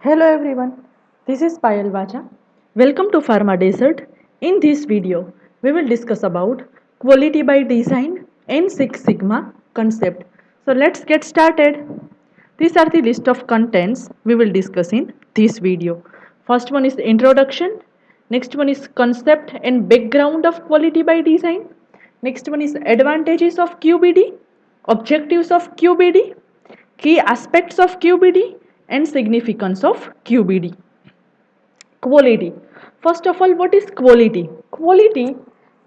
Hello everyone, this is Payal Vacha. Welcome to Pharma Desert. In this video, we will discuss about quality by design and Six Sigma concept. So let's get started. These are the list of contents we will discuss in this video. First one is introduction. Next one is concept and background of quality by design. Next one is advantages of QBD, objectives of QBD, key aspects of QBD and significance of QBD. Quality. First of all, what is quality? Quality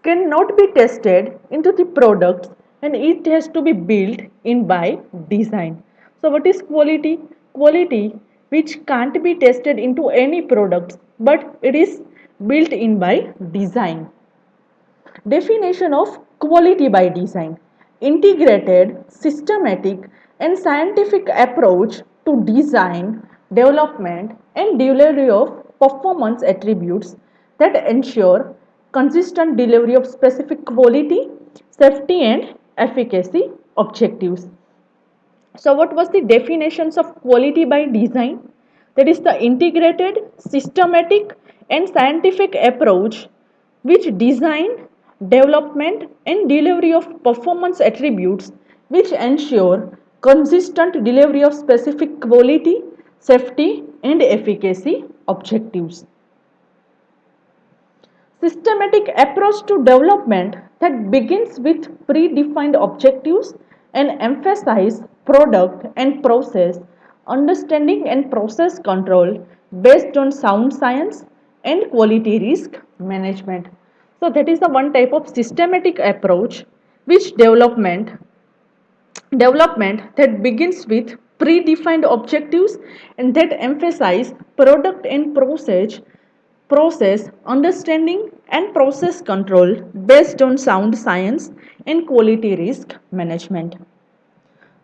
cannot be tested into the products and it has to be built in by design. So what is quality? Quality which can't be tested into any products but it is built in by design. Definition of quality by design: integrated, systematic, and scientific approach to design, development, and delivery of performance attributes that ensure consistent delivery of specific quality, safety, and efficacy objectives. So, what was the definitions of quality by design? That is the integrated, systematic, and scientific approach which design, development, and delivery of performance attributes which ensure consistent delivery of specific quality, safety, and efficacy objectives. Systematic approach to development that begins with predefined objectives and emphasize product and process understanding and process control based on sound science and quality risk management. So that is the one type of systematic approach which development that begins with predefined objectives and that emphasize product and process understanding and process control based on sound science and quality risk management.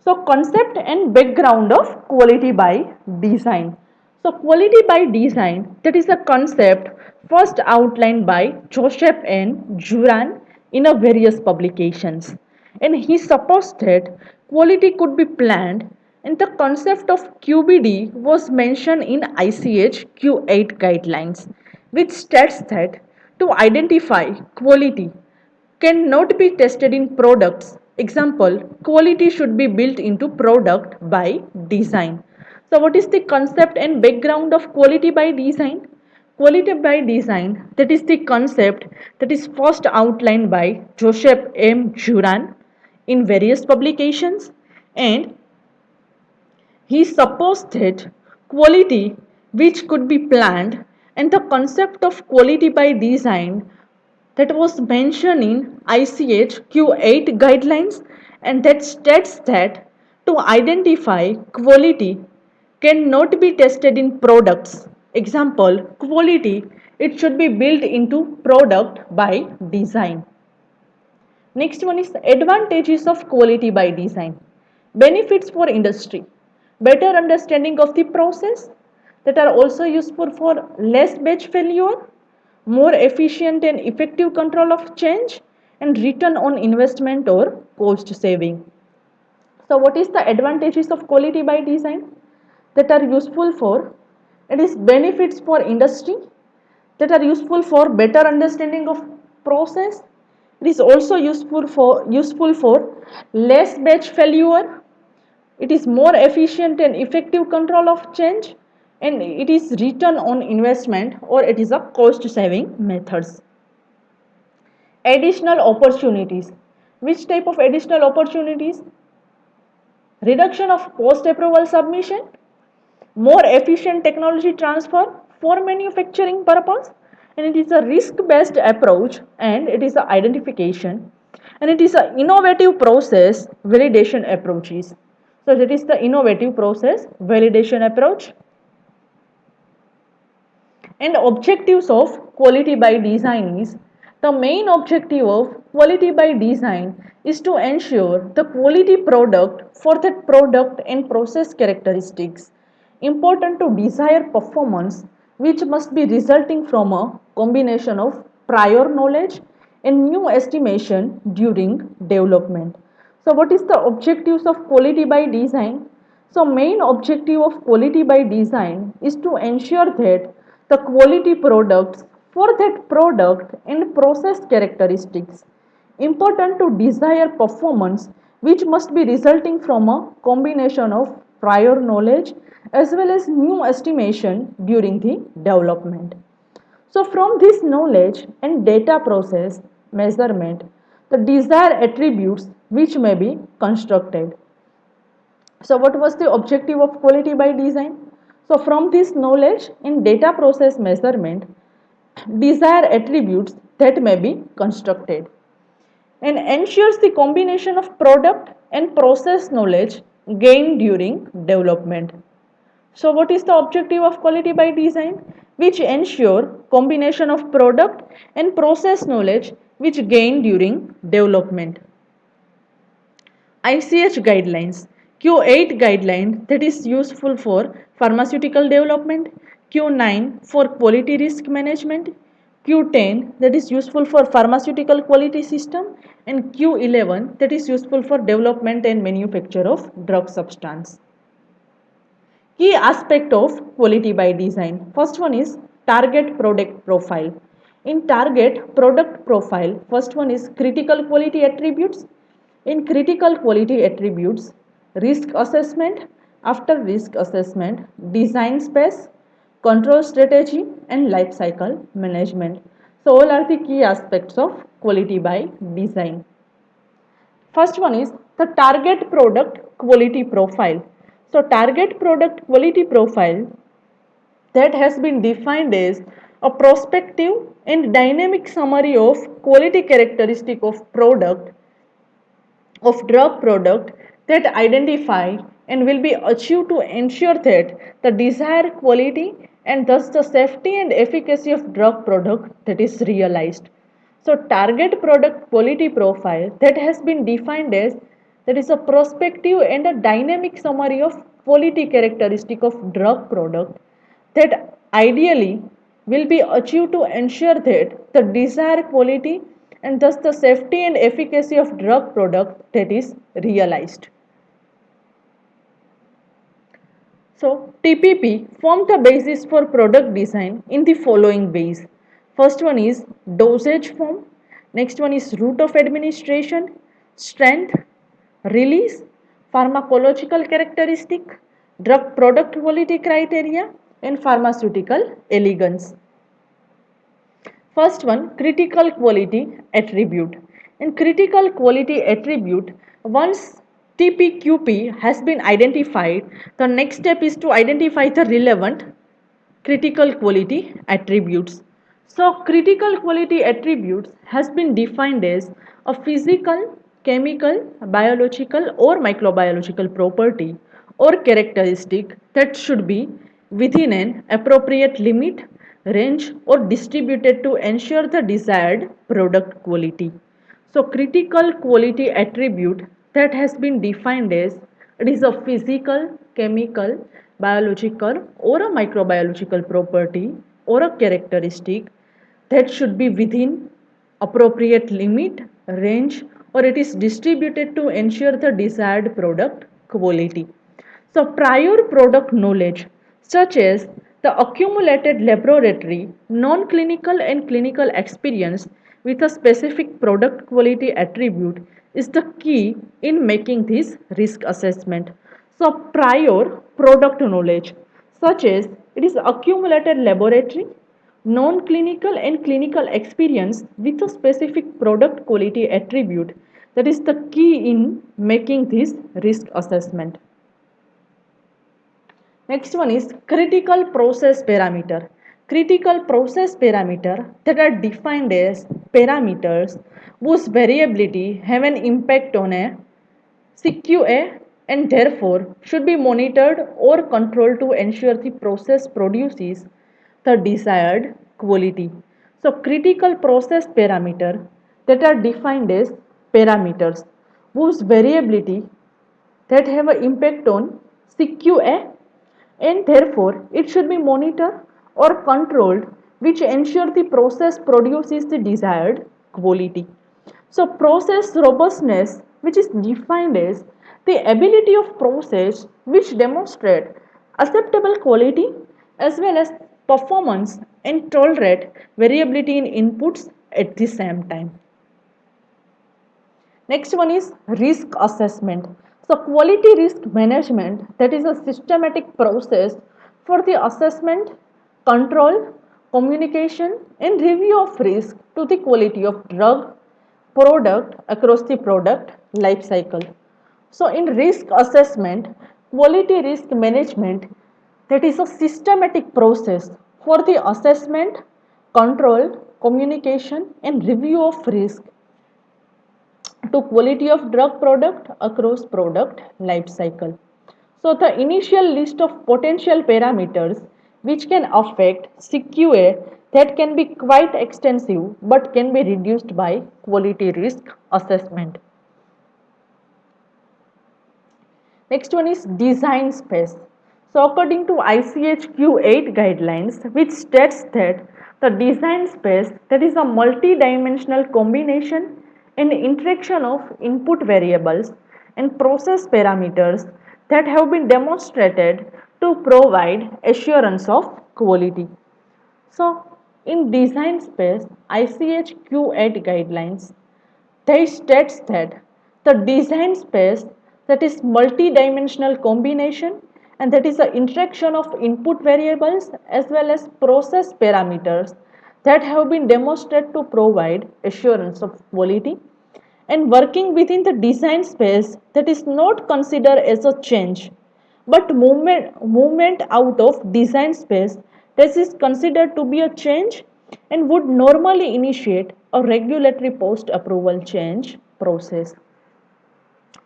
So concept and background of quality by design. So quality by design, that is a concept first outlined by Joseph N. Juran in a various publications, and he supposed that quality could be planned, and the concept of QBD was mentioned in ICH Q8 guidelines, which states that to identify quality cannot be tested in products. Example, quality should be built into product by design. So what is the concept and background of quality by design? Quality by design, that is the concept that is first outlined by Joseph M. Juran in various publications, and he supposed that quality which could be planned, and the concept of quality by design that was mentioned in ICH Q8 guidelines, and that states that to identify quality cannot be tested in products. Example, quality it should be built into product by design. Next one is advantages of quality by design. Benefits for industry. Better understanding of the process that are also useful for less batch failure, more efficient and effective control of change, and return on investment or cost saving. So what is the advantages of quality by design that are useful for? It is benefits for industry that are useful for better understanding of process. It is also useful for less batch failure. It is more efficient and effective control of change, and it is return on investment or it is a cost saving methods. Additional opportunities. Which type of additional opportunities? Reduction of post approval submission, more efficient technology transfer for manufacturing purpose, and it is a risk based approach, and it is a identification, and it is a innovative process validation approaches. So that is the innovative process validation approach. And objectives of quality by design is, the main objective of quality by design is to ensure the quality product for that product and process characteristics important to desired performance, which must be resulting from a combination of prior knowledge and new estimation during development. So what is the objectives of quality by design? So main objective of quality by design is to ensure that the quality products for that product and process characteristics important to desired performance, which must be resulting from a combination of prior knowledge as well as new estimation during the development. So from this knowledge and data process measurement, the desired attributes which may be constructed. So what was the objective of quality by design? So from this knowledge in data process measurement, desired attributes that may be constructed and ensures the combination of product and process knowledge gained during development. So what is the objective of quality by design? Which ensure combination of product and process knowledge which gained during development. ICH guidelines. Q8 guideline that is useful for pharmaceutical development, Q9 for quality risk management, Q10 that is useful for pharmaceutical quality system, and Q11 that is useful for development and manufacture of drug substance. Key aspect of quality by design. First one is target product profile. In target product profile, first one is critical quality attributes. In critical quality attributes, risk assessment, after risk assessment, design space, control strategy and life cycle management. So all are the key aspects of quality by design. First one is the target product quality profile. So target product quality profile that has been defined as a prospective and dynamic summary of quality characteristic of drug product that identify and will be achieved to ensure that the desired quality and thus the safety and efficacy of drug product that is realized. So target product quality profile that has been defined as that is a prospective and a dynamic summary of quality characteristic of drug product that ideally will be achieved to ensure that the desired quality and thus the safety and efficacy of drug product that is realized. So TPP form the basis for product design in the following ways. First one is dosage form, next one is route of administration, strength, release, pharmacological characteristic, drug product quality criteria and pharmaceutical elegance. First one, critical quality attribute. In critical quality attribute, once TPQP has been identified, the next step is to identify the relevant critical quality attributes. So critical quality attributes has been defined as a physical, chemical, biological or microbiological property or characteristic that should be within an appropriate limit, range or distributed to ensure the desired product quality. So critical quality attribute that has been defined as it is a physical, chemical, biological or a microbiological property or a characteristic that should be within appropriate limit, range or it is distributed to ensure the desired product quality. So prior product knowledge such as the accumulated laboratory, non-clinical and clinical experience with a specific product quality attribute is the key in making this risk assessment. So prior product knowledge such as it is accumulated laboratory, non-clinical and clinical experience with a specific product quality attribute that is the key in making this risk assessment. Next one is critical process parameter. Critical process parameter that are defined as parameters whose variability have an impact on a CQA and therefore should be monitored or controlled to ensure the process produces the desired quality. So critical process parameter that are defined as parameters whose variability that have an impact on CQA and therefore it should be monitored or controlled which ensure the process produces the desired quality. So process robustness which is defined as The ability of process which demonstrate acceptable quality as well as performance and tolerate variability in inputs at the same time. Next one is risk assessment. So quality risk management, that is a systematic process for the assessment, control, communication and review of risk to the quality of drug, product across the product life cycle. So in risk assessment, quality risk management, that is a systematic process for the assessment, control, communication and review of risk to quality of drug product across product life cycle. So the initial list of potential parameters which can affect CQA, that can be quite extensive but can be reduced by quality risk assessment. Next one is design space. So according to ICH Q8 guidelines, which states that the design space, that is a multi-dimensional combination and interaction of input variables and process parameters that have been demonstrated to provide assurance of quality. So in design space, ICH Q8 guidelines, they states that the design space, that is multi-dimensional combination and that is the interaction of input variables as well as process parameters that have been demonstrated to provide assurance of quality, and working within the design space, that is not considered as a change but movement out of design space, this is considered to be a change and would normally initiate a regulatory post approval change process.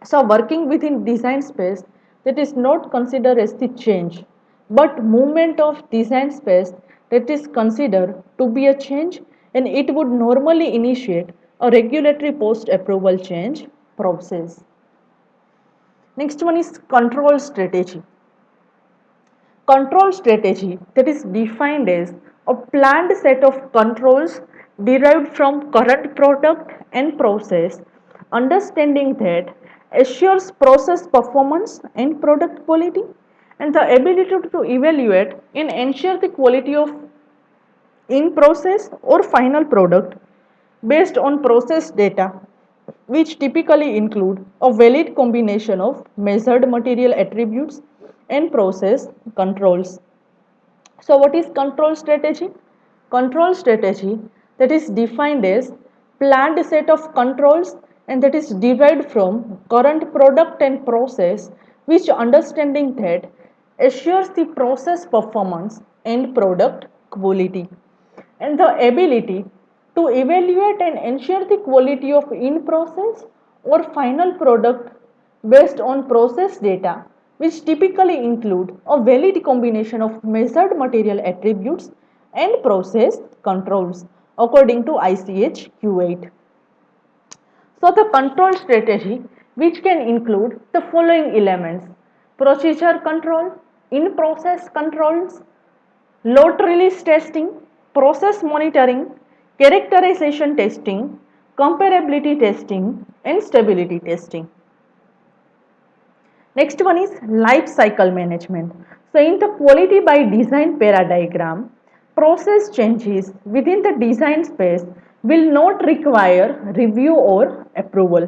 So working within design space, that is not considered as the change but movement of design space, that is considered to be a change and it would normally initiate a regulatory post approval change process. Next one is control strategy. Control strategy, that is defined as a planned set of controls derived from current product and process, understanding that assures process performance and product quality and the ability to evaluate and ensure the quality of in process or final product based on process data, which typically include a valid combination of measured material attributes and process controls. So what is control strategy? Control strategy, that is defined as planned set of controls and that is derived from current product and process, which understanding that assures the process performance and product quality and the ability to evaluate and ensure the quality of in process or final product based on process data, which typically include a valid combination of measured material attributes and process controls according to ICH Q8. So the control strategy, which can include the following elements: procedure control, in process controls, load release testing, process monitoring, characterization testing, comparability testing, and stability testing. Next one is life cycle management. So in the quality by design paradigm, process changes within the design space will not require review or approval.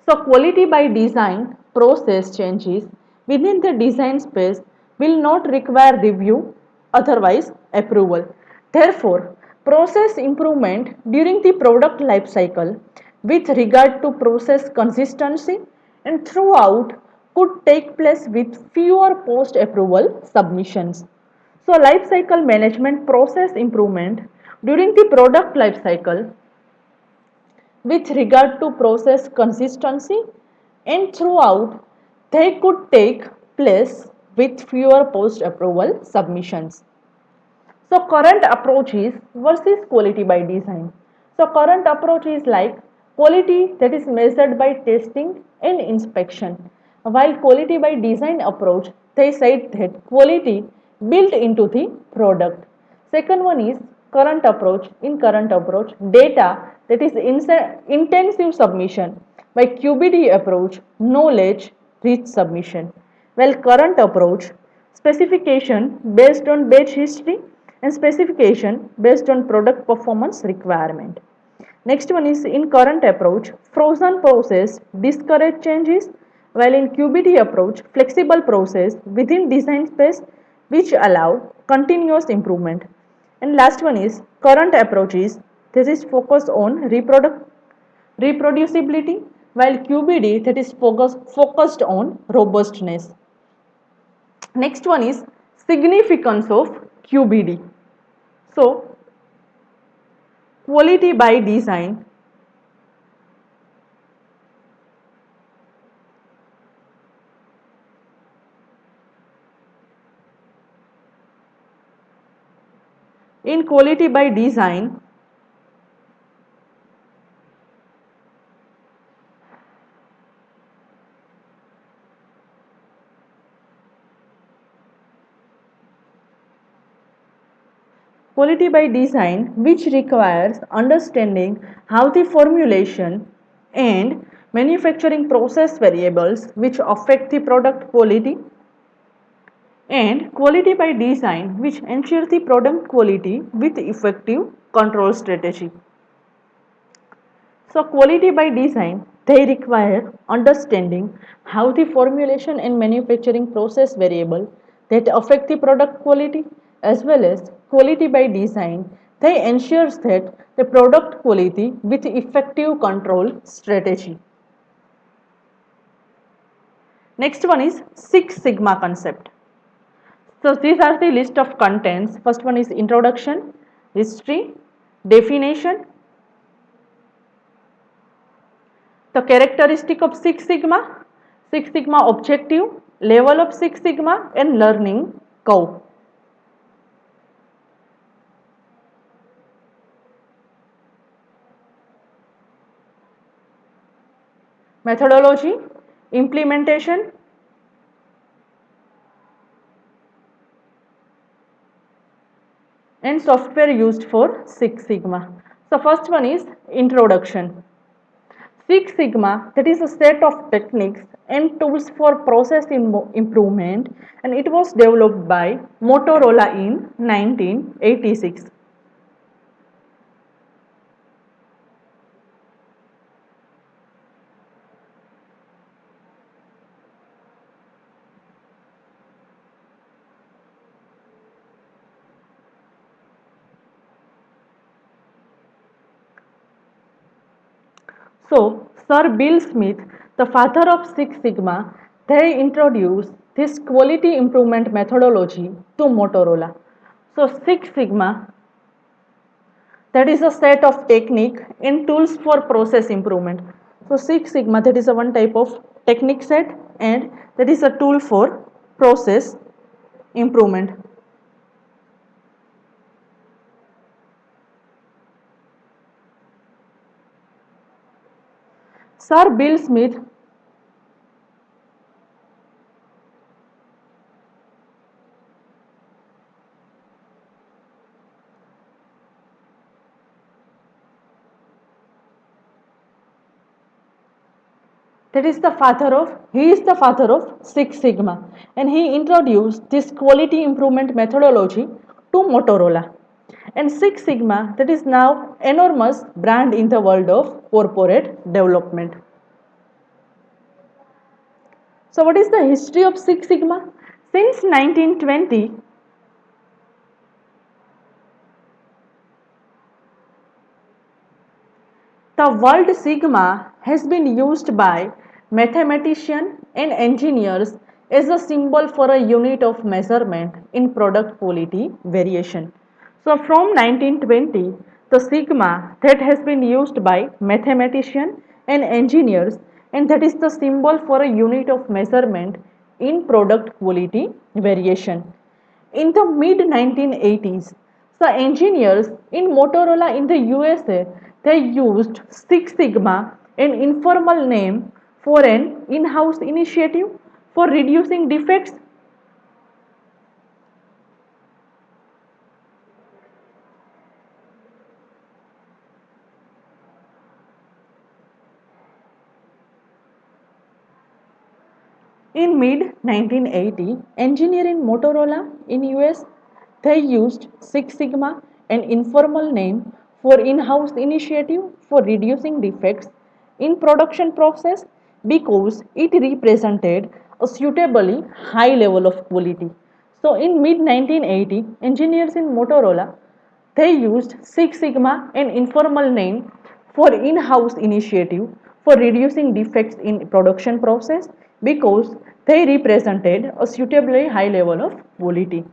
So quality by design process changes within the design space will not require review, otherwise approval. Therefore, process improvement during the product life cycle with regard to process consistency and throughout could take place with fewer post approval submissions. So life cycle management process improvement during the product life cycle with regard to process consistency and throughout they could take place with fewer post approval submissions. So current approach is versus quality by design. So current approach is like quality that is measured by testing and inspection. While quality by design approach, they said that quality built into the product. Second one is current approach. In current approach, data that is intensive submission. By QBD approach, knowledge reach submission. While current approach, specification based on batch history and specification based on product performance requirement. Next one is in current approach, frozen process discourage changes, while in QBD approach, flexible process within design space which allow continuous improvement. And last one is current approaches. This is focused on reproducibility, while QBD that is focused on robustness. Next one is significance of QBD. So quality by design. In quality by design, quality by design which requires understanding how the formulation and manufacturing process variables which affect the product quality, and quality by design which ensure the product quality with effective control strategy. So quality by design, they require understanding how the formulation and manufacturing process variable that affect the product quality, as well as quality by design, they ensures that the product quality with effective control strategy. Next one is Six Sigma concept. So these are the list of contents. First one is introduction, history, definition, the characteristic of Six Sigma objective, level of Six Sigma and learning curve. Methodology, implementation, and software used for Six Sigma. So first one is introduction. Six Sigma, that is a set of techniques and tools for process improvement, and it was developed by Motorola in 1986. So, Sir Bill Smith, the father of Six Sigma, they introduced this quality improvement methodology to Motorola. So, Six Sigma, that is a set of technique and tools for process improvement. So, Six Sigma, that is a one type of technique set, and that is a tool for process improvement. Sir Bill Smith, he is the father of Six Sigma, and he introduced this quality improvement methodology to Motorola. And Six Sigma, that is now enormous brand in the world of corporate development. So what is the history of Six Sigma? Since 1920, the word sigma has been used by mathematicians and engineers as a symbol for a unit of measurement in product quality variation. So from 1920, the sigma that has been used by mathematicians and engineers, and that is the symbol for a unit of measurement in product quality variation. In the mid 1980s, the engineers in Motorola in the USA, they used Six Sigma, an informal name for an in-house initiative for reducing defects. In mid 1980, engineers in Motorola in US they used Six Sigma, an informal name for in-house initiative for reducing defects in production process because it represented a suitably high level of quality. So in mid 1980, engineers in Motorola they used Six Sigma, an informal name for in-house initiative for reducing defects in production process because they represented a suitably high level of quality.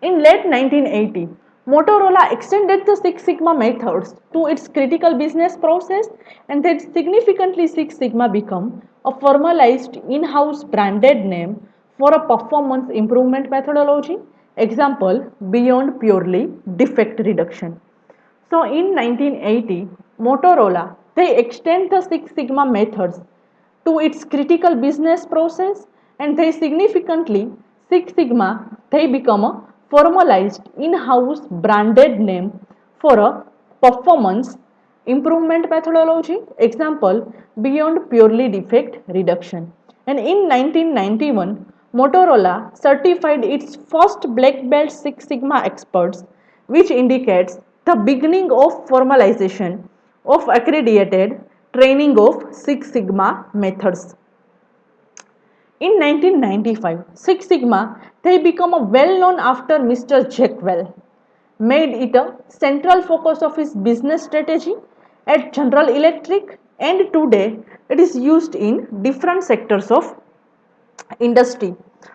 In late 1980, Motorola extended the Six Sigma methods to its critical business process and that significantly Six Sigma became a formalized in-house branded name for a performance improvement methodology. Example, beyond purely defect reduction. So in 1980, Motorola, they extend the Six Sigma methods to its critical business process and they significantly Six Sigma, they become a formalized in-house branded name for a performance improvement methodology. Example, beyond purely defect reduction. And in 1991, Motorola certified its first black belt Six Sigma experts, which indicates the beginning of formalization of accredited training of Six Sigma methods. In 1995, Six Sigma they become a well-known after Mr. Jackwell made it a central focus of his business strategy at General Electric and today it is used in different sectors of industry.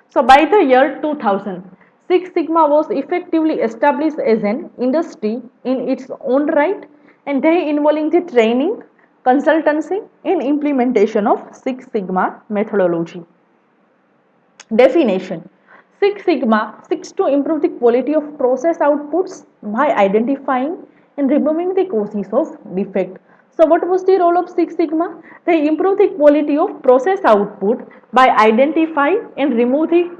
So by the year 2000, Six Sigma was effectively established as an industry in its own right and they involving the training, consultancy and implementation of Six Sigma methodology. Definition. Six Sigma seeks to improve the quality of process outputs by identifying and removing the causes of defect. So what was the role of Six Sigma? They improve the quality of process output by identifying and remove the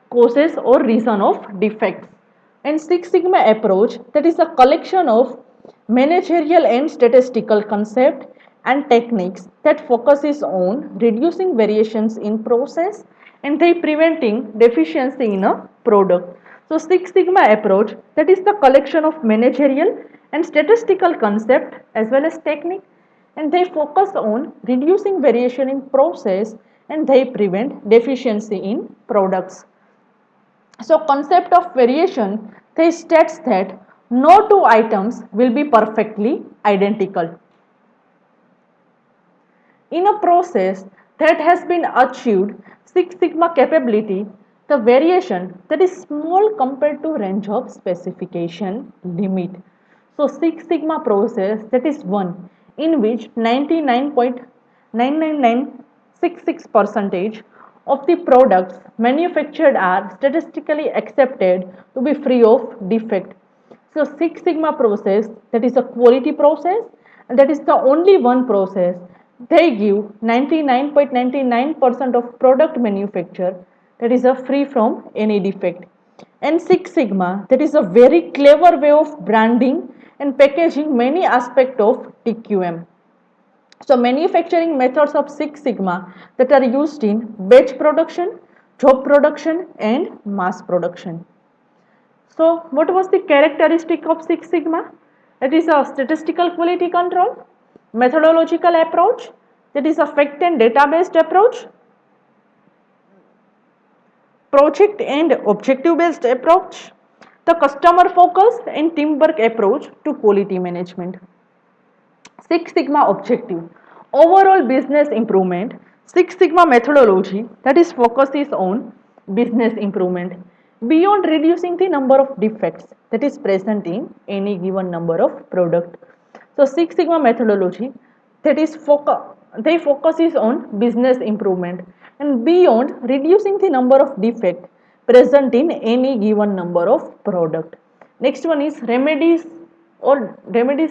causes or reason of defects. And Six Sigma approach that is a collection of managerial and statistical concept and techniques that focuses on reducing variations in process and they preventing deficiency in a product. So Six Sigma approach that is the collection of managerial and statistical concept as well as technique and they focus on reducing variation in process and they prevent deficiency in products. So concept of variation they states that no two items will be perfectly identical. In a process that has been achieved Six Sigma capability, the variation that is small compared to range of specification limit. So Six Sigma process that is one in which 99.99966 percentage of the products manufactured are statistically accepted to be free of defect. So Six Sigma process that is a quality process and that is the only one process they give 99.99% of product manufacture that is a free from any defect. And Six Sigma that is a very clever way of branding and packaging many aspects of TQM. So manufacturing methods of Six Sigma that are used in batch production, job production and mass production. So what was the characteristic of Six Sigma? It is a statistical quality control, methodological approach, that is a fact and data based approach, project and objective based approach, the customer focus and teamwork approach to quality management. Six Sigma objective. Overall business improvement. Six Sigma methodology that is focuses on business improvement beyond reducing the number of defects that is present in any given number of product. So Six Sigma methodology that is they focuses on business improvement and beyond reducing the number of defect present in any given number of product. Next one is remedies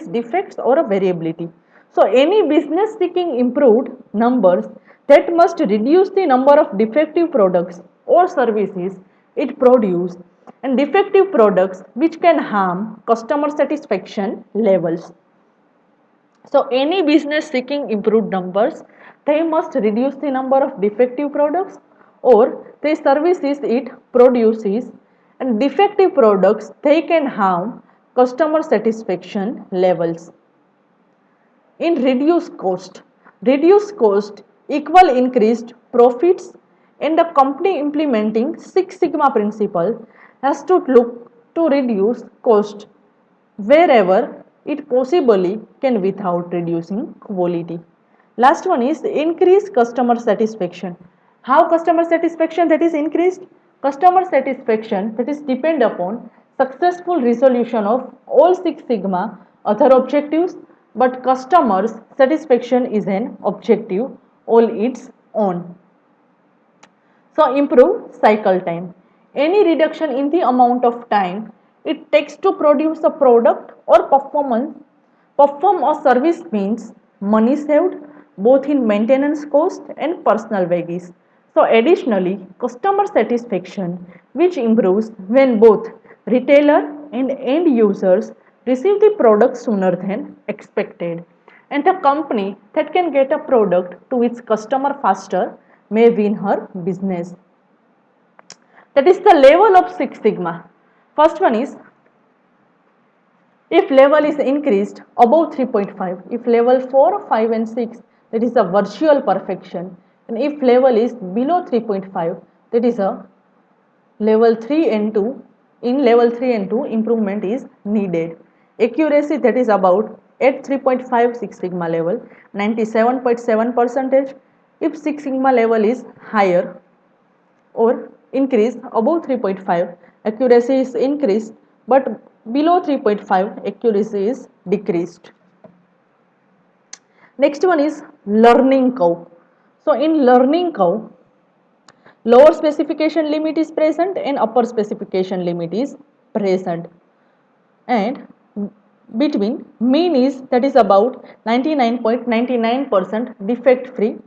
defects or a variability. So any business seeking improved numbers that must reduce the number of defective products or services it produces and defective products which can harm customer satisfaction levels. So any business seeking improved numbers they must reduce the number of defective products or the services it produces, and defective products they can harm customer satisfaction levels. In reduced cost equal increased profits, and the company implementing Six Sigma principle has to look to reduce cost wherever it possibly can without reducing quality. Last one is increase customer satisfaction. How customer satisfaction that is increased? Customer satisfaction that is depend upon successful resolution of all Six Sigma other objectives, but customers satisfaction is an objective all its own. So improve cycle time. Any reduction in the amount of time it takes to produce a product or perform a service means money saved both in maintenance cost and personal wages. So additionally, customer satisfaction which improves when both retailer and end users receive the product sooner than expected. And the company that can get a product to its customer faster may win her business. That is the level of Six Sigma. First one is if level is increased above 3.5, if level 4, 5 and 6 that is a virtual perfection, and if level is below 3.5 that is a level 3 and 2, in level 3 and 2 improvement is needed. Accuracy that is about at 3.5 Six Sigma level 97.7 percentage. If Six Sigma level is higher or increase above 3.5 accuracy is increased, but below 3.5 accuracy is decreased. Next one is learning curve. So in learning curve, lower specification limit is present and upper specification limit is present, and between mean is that is about 99.99% defect free.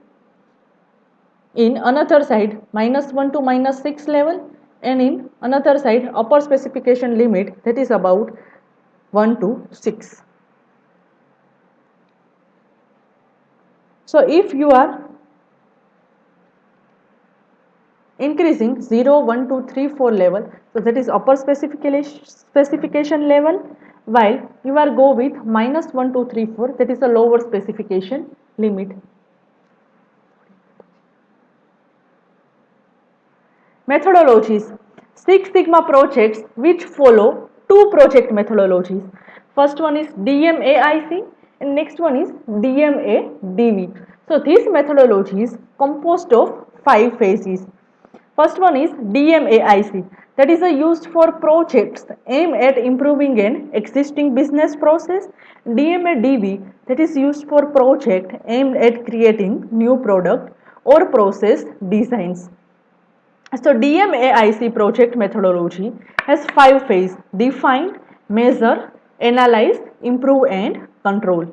In another side -1 to -6 level, and in another side upper specification limit that is about 1 to 6. So if you are increasing 0, 1, 2, 3, 4 level, so that is upper specification level, while you are go with -1, 2, 3, 4 that is a lower specification limit. Methodologies. Six Sigma projects which follow two project methodologies. First one is DMAIC and next one is DMADV. So these methodologies composed of 5 phases. First one is DMAIC, that is used for projects aimed at improving an existing business process. DMADV, that is used for project aimed at creating new product or process designs. So DMAIC project methodology has 5 phases: define, measure, analyze, improve and control.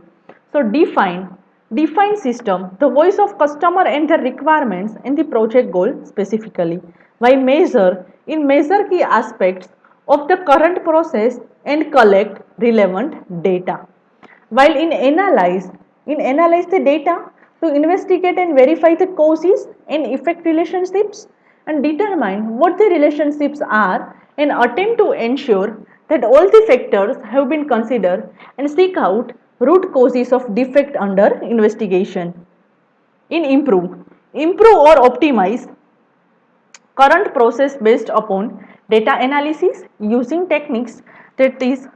So define system, the voice of customer and their requirements and the project goal specifically. While measure key aspects of the current process and collect relevant data. While analyze the data to investigate and verify the causes and effect relationships and determine what the relationships are and attempt to ensure that all the factors have been considered and seek out root causes of defect under investigation. In improve or optimize current process based upon data analysis using techniques that is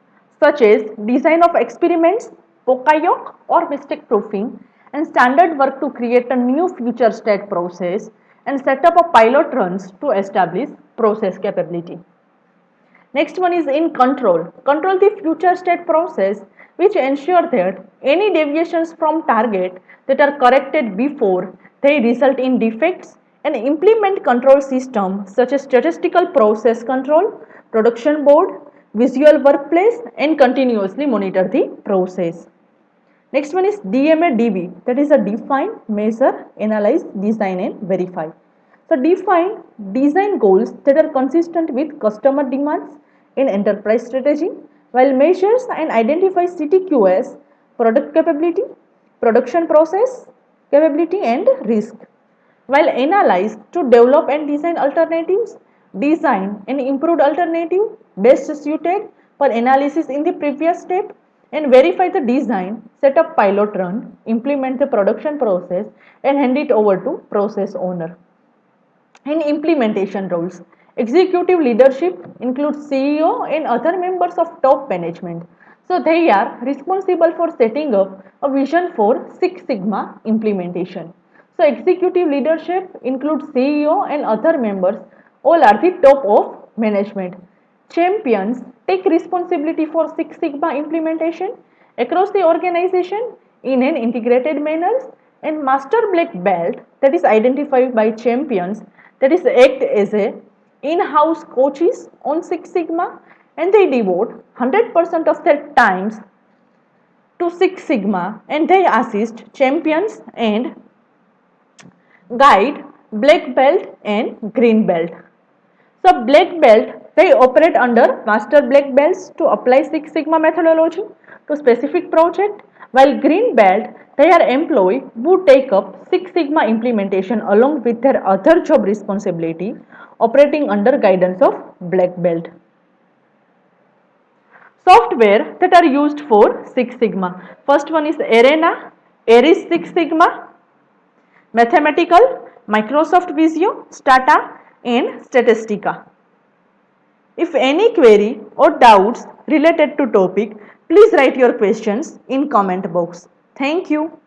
such as design of experiments, POCAYOC or mistake proofing, and standard work to create a new future state process and set up a pilot runs to establish process capability. Next one is in control. Control the future state process which ensure that any deviations from target that are corrected before they result in defects, and implement control systems such as statistical process control, production board, visual workplace and continuously monitor the process. Next one is DMA-DV, that is a define, measure, analyze, design and verify. So define design goals that are consistent with customer demands in enterprise strategy, while measures and identify CTQS, product capability, production process capability and risk. While analyze to develop and design alternatives, design and improved alternative best suited for analysis in the previous step, and verify the design, set up pilot run, implement the production process and hand it over to process owner. In implementation roles, executive leadership includes CEO and other members of top management. So they are responsible for setting up a vision for Six Sigma implementation. So executive leadership includes CEO and other members, all are the top of management. Champions take responsibility for Six Sigma implementation across the organization in an integrated manner, and master black belt that is identified by champions that is act as a in-house coaches on Six Sigma, and they devote 100% of their times to Six Sigma, and they assist champions and guide black belt and green belt. So black belt, they operate under master black belts to apply Six Sigma methodology to specific project, while green belt, they are employee who take up Six Sigma implementation along with their other job responsibility operating under guidance of black belt. Software that are used for Six Sigma. First one is Arena, Aries Six Sigma, Mathematical, Microsoft Visio, Stata and Statistica. If any query or doubts related to topic, please write your questions in comment box. Thank you.